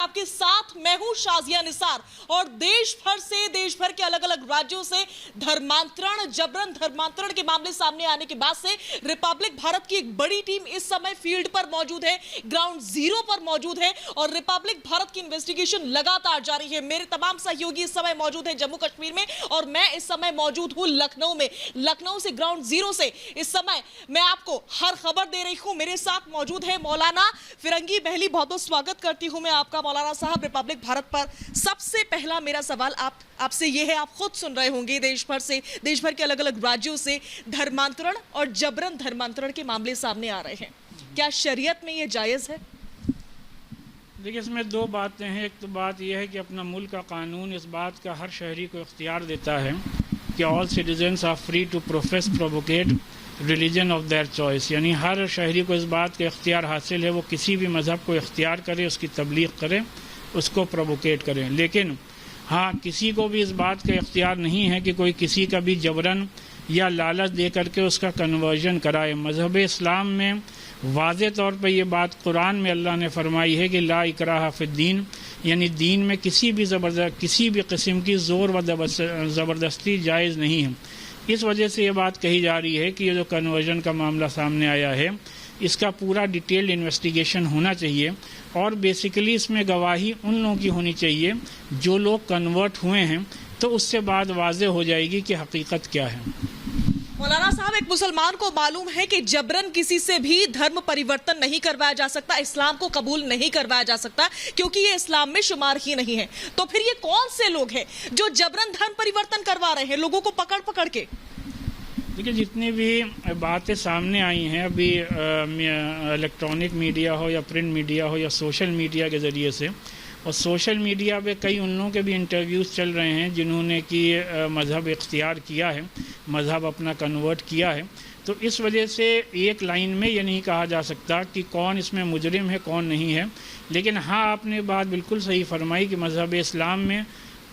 आपके साथ मैं हूं शाजिया निसार। और देश भर के अलग अलग राज्यों से जबरन धर्मांतरण के मामले सामने आने के बाद से रिपब्लिक भारत की एक बड़ी टीम इस समय फील्ड पर मौजूद है, ग्राउंड जीरो पर मौजूद है और रिपब्लिक भारत की इन्वेस्टिगेशन लगातार जारी है। मेरे तमाम सहयोगी इस समय मौजूद है जम्मू कश्मीर में और मैं इस समय मौजूद हूं लखनऊ में। लखनऊ से ग्राउंड जीरो से इस समय मैं आपको हर खबर दे रही हूं। मेरे साथ मौजूद है मौलाना फिरंगी बहली। बहुत बहुत स्वागत करती हूं मैं आपका मौलाना साहब रिपब्लिक भारत पर। सबसे पहला मेरा सवाल आपसे ये है, आप खुद सुन रहे होंगे देश भर के अलग अलग राज्यों से धर्मांतरण और जबरन धर्मांतरण के मामले सामने आ रहे हैं। क्या शरीयत में ये जायज है? देखिए, इसमें दो बातें हैं। एक तो बात यह है कि अपना मुल्क का कानून इस बात का हर शहरी को इख्तियार देता है कि all citizens are free to profess propagate religion of their choice, यानी हर शहरी को इस बात का इख्तियार हासिल है वो किसी भी मज़हब को इख्तियार करे, उसकी तबलीग करे, उसको प्रोवोकेट करे। लेकिन हाँ, किसी को भी इस बात का इख्तियार नहीं है कि कोई किसी का भी जबरन या लालच दे करके उसका कन्वर्जन कराए। मज़हब इस्लाम में वाज़े तौर पर यह बात कुरान में अल्लाह ने फरमाई है कि ला इकराह फिद्दीन, यानी दीन में किसी भी किस्म की ज़ोर व ज़बरदस्ती जायज़ नहीं है। इस वजह से ये बात कही जा रही है कि ये जो कन्वर्जन का मामला सामने आया है इसका पूरा डिटेल्ड इन्वेस्टिगेशन होना चाहिए और बेसिकली इसमें गवाही उन लोगों की होनी चाहिए जो लोग कन्वर्ट हुए हैं, तो उससे बाद वाज़े हो जाएगी कि हकीकत क्या है। मौलाना साहब, एक मुसलमान को मालूम है कि जबरन किसी से भी धर्म परिवर्तन नहीं करवाया जा सकता, इस्लाम को कबूल नहीं करवाया जा सकता क्योंकि ये इस्लाम में शुमार ही नहीं है। तो फिर ये कौन से लोग हैं जो जबरन धर्म परिवर्तन करवा रहे हैं लोगों को पकड़ के? देखिए, जितनी भी बातें सामने आई हैं अभी इलेक्ट्रॉनिक मीडिया हो या प्रिंट मीडिया हो या सोशल मीडिया के ज़रिए से, और सोशल मीडिया पे कई उन लोगों के भी इंटरव्यूज़ चल रहे हैं जिन्होंने कि मज़हब इख्तियार किया है, मज़हब अपना कन्वर्ट किया है। तो इस वजह से एक लाइन में ये नहीं कहा जा सकता कि कौन इसमें मुजरिम है कौन नहीं है। लेकिन हाँ, आपने बात बिल्कुल सही फरमाई कि मज़हब इस्लाम में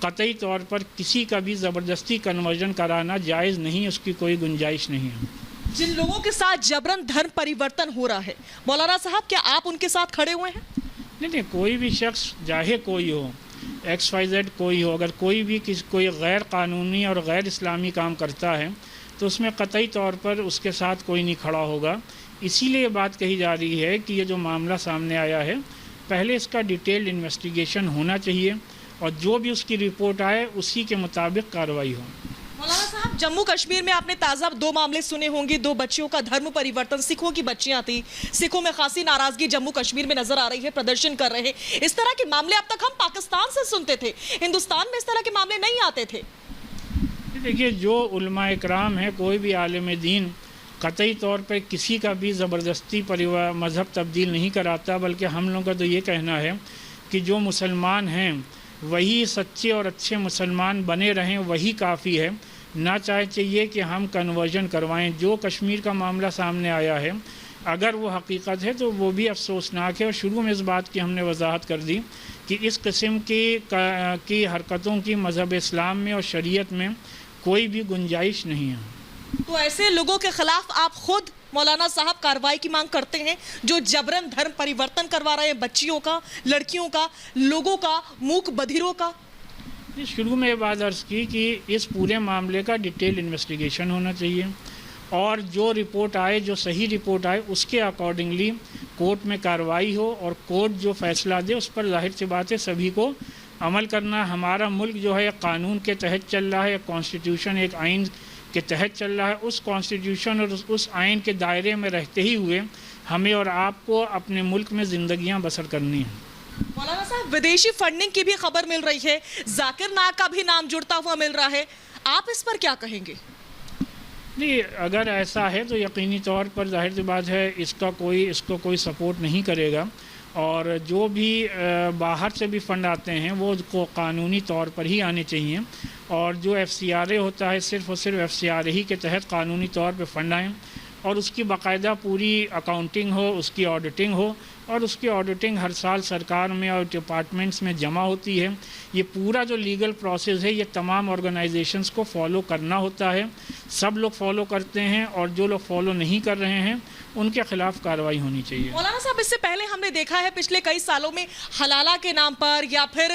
कतई तौर पर किसी का भी ज़बरदस्ती कन्वर्जन कराना जायज़ नहीं, उसकी कोई गुंजाइश नहीं है। जिन लोगों के साथ जबरन धर्म परिवर्तन हो रहा है मौलाना साहब, क्या आप उनके साथ खड़े हुए हैं? नहीं, कोई भी शख्स चाहे कोई हो, XYZ कोई हो, अगर कोई गैर कानूनी और गैर इस्लामी काम करता है तो उसमें कतई तौर पर उसके साथ कोई नहीं खड़ा होगा। इसीलिए बात कही जा रही है कि ये जो मामला सामने आया है पहले इसका डिटेल्ड इन्वेस्टिगेशन होना चाहिए और जो भी उसकी रिपोर्ट आए उसी के मुताबिक कार्रवाई हो। मौलाना साहब, जम्मू कश्मीर में आपने ताज़ा 2 मामले सुने होंगे, 2 बच्चियों का धर्म परिवर्तन, सिखों की बच्चियां थी, सिखों में खासी नाराजगी जम्मू कश्मीर में नजर आ रही है, प्रदर्शन कर रहे हैं। इस तरह के मामले अब तक हम पाकिस्तान से सुनते थे, हिंदुस्तान में इस तरह के मामले नहीं आते थे। देखिए, जो उलमा इकराम है, कोई भी आलिम दीन कतई तौर पर किसी का भी ज़बरदस्ती मज़हब तब्दील नहीं कराता, बल्कि हम लोगों का तो ये कहना है कि जो मुसलमान हैं वही सच्चे और अच्छे मुसलमान बने रहें, वही काफ़ी है। ना चाहिए कि हम कन्वर्जन करवाएं। जो कश्मीर का मामला सामने आया है अगर वो हकीकत है तो वो भी अफसोसनाक है और शुरू में इस बात की हमने वजाहत कर दी कि इस किस्म की हरकतों की मज़हब इस्लाम में और शरीयत में कोई भी गुंजाइश नहीं है। तो ऐसे लोगों के खिलाफ आप खुद मौलाना साहब कार्रवाई की मांग करते हैं जो जबरन धर्म परिवर्तन करवा रहे हैं बच्चियों का, लड़कियों का, लोगों का, मूक बधिरों का? शुरू में ये बात अर्ज़ की कि इस पूरे मामले का डिटेल इन्वेस्टिगेशन होना चाहिए और जो रिपोर्ट आए, जो सही रिपोर्ट आए, उसके अकॉर्डिंगली कोर्ट में कार्रवाई हो और कोर्ट जो फैसला दे उस पर ज़ाहिर सी बात है सभी को अमल करना। हमारा मुल्क जो है कानून के तहत चल रहा है, कॉन्स्टिट्यूशन एक आइन के तहत चल रहा है। उस कॉन्स्टिट्यूशन और उस आइन के दायरे में रहते ही हुए हमें और आपको अपने मुल्क में ज़िंदगियाँ बसर करनी हैं। मौलाना साहब, विदेशी फंडिंग की भी खबर मिल रही है, जाकिर नायक का भी नाम जुड़ता हुआ मिल रहा है, आप इस पर क्या कहेंगे? नहीं, अगर ऐसा है तो यकीनी तौर पर ज़ाहिर सी बात है इसको कोई सपोर्ट नहीं करेगा और जो भी बाहर से भी फ़ंड आते हैं वो को कानूनी तौर पर ही आने चाहिए और जो FCRA होता है सिर्फ़ और सिर्फ FCRA ही के तहत कानूनी तौर पर फ़ंड आएँ और उसकी बाकायदा पूरी अकाउंटिंग हो, उसकी ऑडिटिंग हो और उसकी ऑडिटिंग हर साल सरकार में और डिपार्टमेंट्स में जमा होती है। ये पूरा जो लीगल प्रोसेस है ये तमाम ऑर्गेनाइजेशंस को फॉलो करना होता है। सब लोग फॉलो करते हैं और जो लोग फॉलो नहीं कर रहे हैं ان کے خلاف کارروائی ہونی چاہیے. مولانا صاحب اس سے پہلے ہم نے دیکھا ہے پچھلے کئی سالوں میں حلالہ کے نام پر یا پھر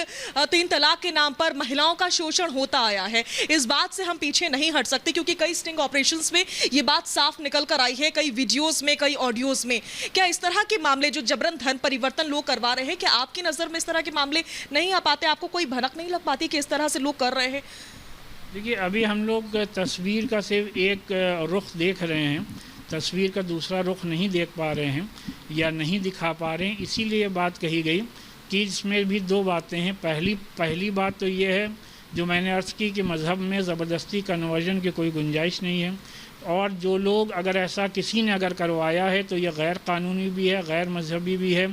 3 طلاق کے نام پر مہیلاؤں کا شوشن ہوتا آیا ہے. اس بات سے ہم پیچھے نہیں ہٹ سکتے کیونکہ کئی سٹنگ آپریشنز میں یہ بات صاف نکل کر آئی ہے, کئی ویڈیوز میں, کئی آڈیوز میں. کیا اس طرح کے معاملے جو جبرن دھن پریورتن لوگ کروا رہے ہیں, کیا آپ کی نظر میں اس طرح کے معاملے نہیں آ پاتے, آپ کو کوئی بھنک نہیں لگ پاتی کہ اس طرح سے لوگ کر رہے ہیں؟ دیکھیے ابھی ہم لوگ تصویر کا صرف ایک رخ دیکھ رہے ہیں, تصویر کا دوسرا رخ نہیں دیکھ پا رہے ہیں یا نہیں دکھا پا رہے ہیں. اسی لیے بات کہی گئی کہ اس میں بھی 2 باتیں ہیں. پہلی بات تو یہ ہے جو میں نے عرض کی کہ مذہب میں زبردستی کنورژن کی کوئی گنجائش نہیں ہے, اور جو لوگ اگر ایسا کسی نے اگر کروایا ہے تو یہ غیر قانونی بھی ہے, غیر مذہبی بھی ہے,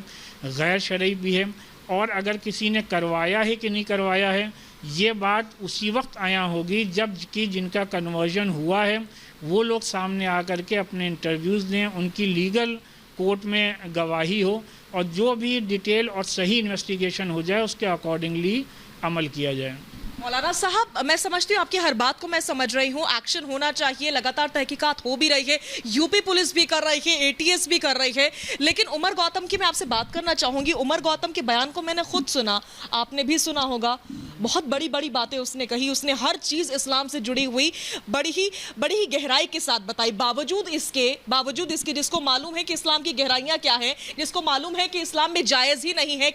غیر شرعی بھی ہے. اور اگر کسی نے کروایا ہے کہ نہیں کروایا ہے, یہ بات اسی وقت آیا ہوگی جب کہ جن کا کنورژن ہوا ہے وہ لوگ سامنے آ کر کے اپنے انٹرویوز دیں, ان کی لیگل کورٹ میں گواہی ہو, اور جو بھی ڈیٹیل اور صحیح انویسٹیگیشن ہو جائے اس کے اکارڈنگلی عمل کیا جائے. مولانا صاحب میں سمجھتی ہوں آپ کی ہر بات کو میں سمجھ رہی ہوں, ایکشن ہونا چاہیے, لگاتار تحقیقات ہو بھی رہی ہے, یو پی پولیس بھی کر رہی ہے, اے ٹی ایس بھی کر رہی ہے, لیکن عمر گوتم کی میں آپ سے بات کرنا چاہوں گی. عمر گوتم کے بیان کو میں نے خود سنا, آپ نے بھی سنا ہوگا, بہت بڑی بڑی باتیں اس نے کہی, اس نے ہر چیز اسلام سے جڑی ہوئی بڑی ہی گہرائی کے ساتھ بتائی. باوجود اس کے جس کو معلوم ہے کہ اسلام کی گہرائیاں کیا ہیں, جس کو معلوم ہے کہ اسلام میں جائز ہی نہیں ہے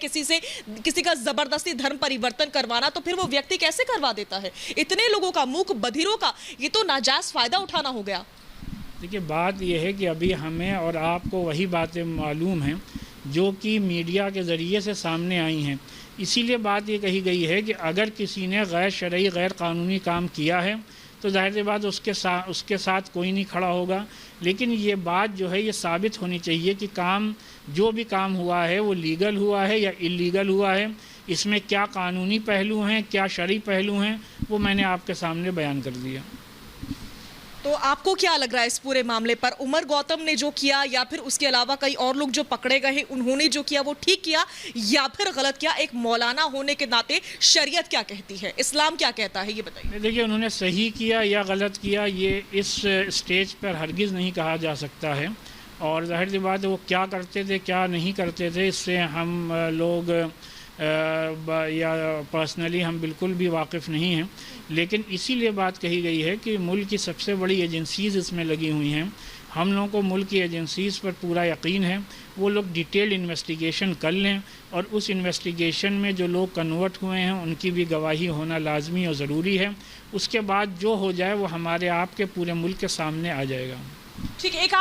کسی کا زبردستی دھرم پریورتن کروانا, تو پھر وہ ویکتی کیسے کروا دیتا ہے؟ اتنے لوگوں کا, موک بدھیروں کا, یہ تو ناجائز فائدہ اٹھانا ہو گیا. دیکھیے بات یہ ہے کہ ابھی ہمیں اور آپ کو وہی باتیں معلوم ہیں جو کہ میڈیا کے ذریعے سے سامنے آئی ہیں. اسی لیے بات یہ کہی گئی ہے کہ اگر کسی نے غیر شرعی غیر قانونی کام کیا ہے تو ظاہر سی بات اس کے ساتھ کوئی نہیں کھڑا ہوگا. لیکن یہ بات جو ہے یہ ثابت ہونی چاہیے کہ جو بھی کام ہوا ہے وہ لیگل ہوا ہے یا اللیگل ہوا ہے, اس میں کیا قانونی پہلو ہیں, کیا شرعی پہلو ہیں, وہ میں نے آپ کے سامنے بیان کر دیا. تو آپ کو کیا لگ رہا ہے اس پورے معاملے پر, عمر گوتم نے جو کیا یا پھر اس کے علاوہ کئی اور لوگ جو پکڑے گئے ہیں انہوں نے جو کیا وہ ٹھیک کیا یا پھر غلط کیا؟ ایک مولانا ہونے کے ناطے شریعت کیا کہتی ہے, اسلام کیا کہتا ہے, یہ بتائیے. دیکھیے انہوں نے صحیح کیا یا غلط کیا یہ اس اسٹیج پر ہرگز نہیں کہا جا سکتا ہے, اور ظاہر سی بات ہے وہ کیا کرتے تھے کیا نہیں کرتے تھے اس سے ہم لوگ یا پرسنلی ہم بالکل بھی واقف نہیں ہیں. لیکن اسی لیے بات کہی گئی ہے کہ ملک کی سب سے بڑی ایجنسیز اس میں لگی ہوئی ہیں, ہم لوگوں کو ملک کی ایجنسیز پر پورا یقین ہے, وہ لوگ ڈیٹیل انویسٹیگیشن کر لیں, اور اس انویسٹیگیشن میں جو لوگ کنورٹ ہوئے ہیں ان کی بھی گواہی ہونا لازمی اور ضروری ہے. اس کے بعد جو ہو جائے وہ ہمارے آپ کے پورے ملک کے سامنے آ جائے گا. ٹھیک ہے, ایک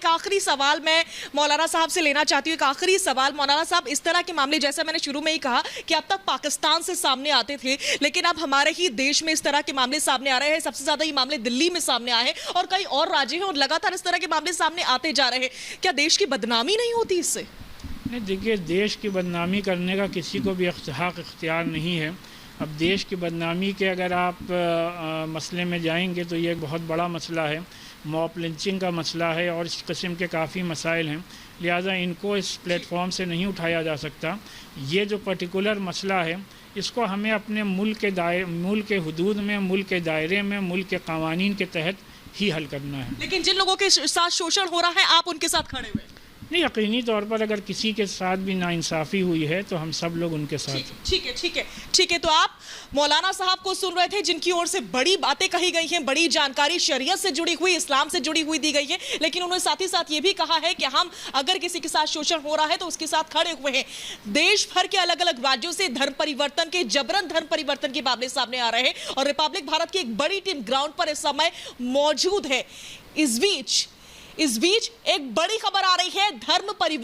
آخری سوال میں مولانا صاحب سے لینا چاہتی ہوں. ایک آخری سوال مولانا صاحب, اس طرح کے معاملے جیسے میں نے شروع میں ہی کہا کہ اب تک پاکستان سے سامنے آتے تھے, لیکن اب ہمارے ہی دیش میں اس طرح کے معاملے سامنے آ رہے ہیں. سب سے زیادہ یہ معاملے دلی میں سامنے آئے ہیں اور کئی اور راجیہ ہیں, اور لگاتار اس طرح کے معاملے سامنے آتے جا رہے ہیں. کیا دیش کی بدنامی نہیں ہوتی اس سے؟ نہیں, دیکھیے دیش کی بدنامی کرنے کا کسی کو بھی حق اختیار نہیں ہے. اب دیش کی بدنامی کے اگر آپ مسئلے میں جائیں گے تو یہ ایک بہت بڑا مسئلہ ہے, موب لنچنگ کا مسئلہ ہے, اور اس قسم کے کافی مسائل ہیں, لہٰذا ان کو اس پلیٹ فارم سے نہیں اٹھایا جا سکتا. یہ جو پرٹیکولر مسئلہ ہے اس کو ہمیں اپنے ملک کے حدود میں, ملک کے دائرے میں, ملک کے قوانین کے تحت ہی حل کرنا ہے. لیکن جن لوگوں کے ساتھ شوشن ہو رہا ہے آپ ان کے ساتھ کھڑے ہوئے؟ نہیں, یقینی طور پر اگر کسی کے ساتھ بھی ناانصافی ہوئی ہے تو ہم سب لوگ ان کے ساتھ. ٹھیک ہے. تو آپ مولانا صاحب کو سن رہے تھے جن کی اور سے بڑی باتیں کہی گئی ہیں, بڑی جانکاری شریعت سے جڑی ہوئی, اسلام سے جڑی ہوئی دی گئی ہے, لیکن انہوں نے ساتھ ہی ساتھ یہ بھی کہا ہے کہ ہم اگر کسی کے ساتھ شوشن ہو رہا ہے تو اس کے ساتھ کھڑے ہوئے ہیں. دیش بھر کے الگ الگ راجیوں سے دھرم پریورتن کے, جبرن دھرم پریورتن کے معاملے سامنے آ رہے ہیں, اور ریپبلک بھارت کی ایک بڑی ٹیم گراؤنڈ پر اس سمے موجود ہے. اس بیچ ایک بڑی خبر آ رہی ہے, دھرم پریورتن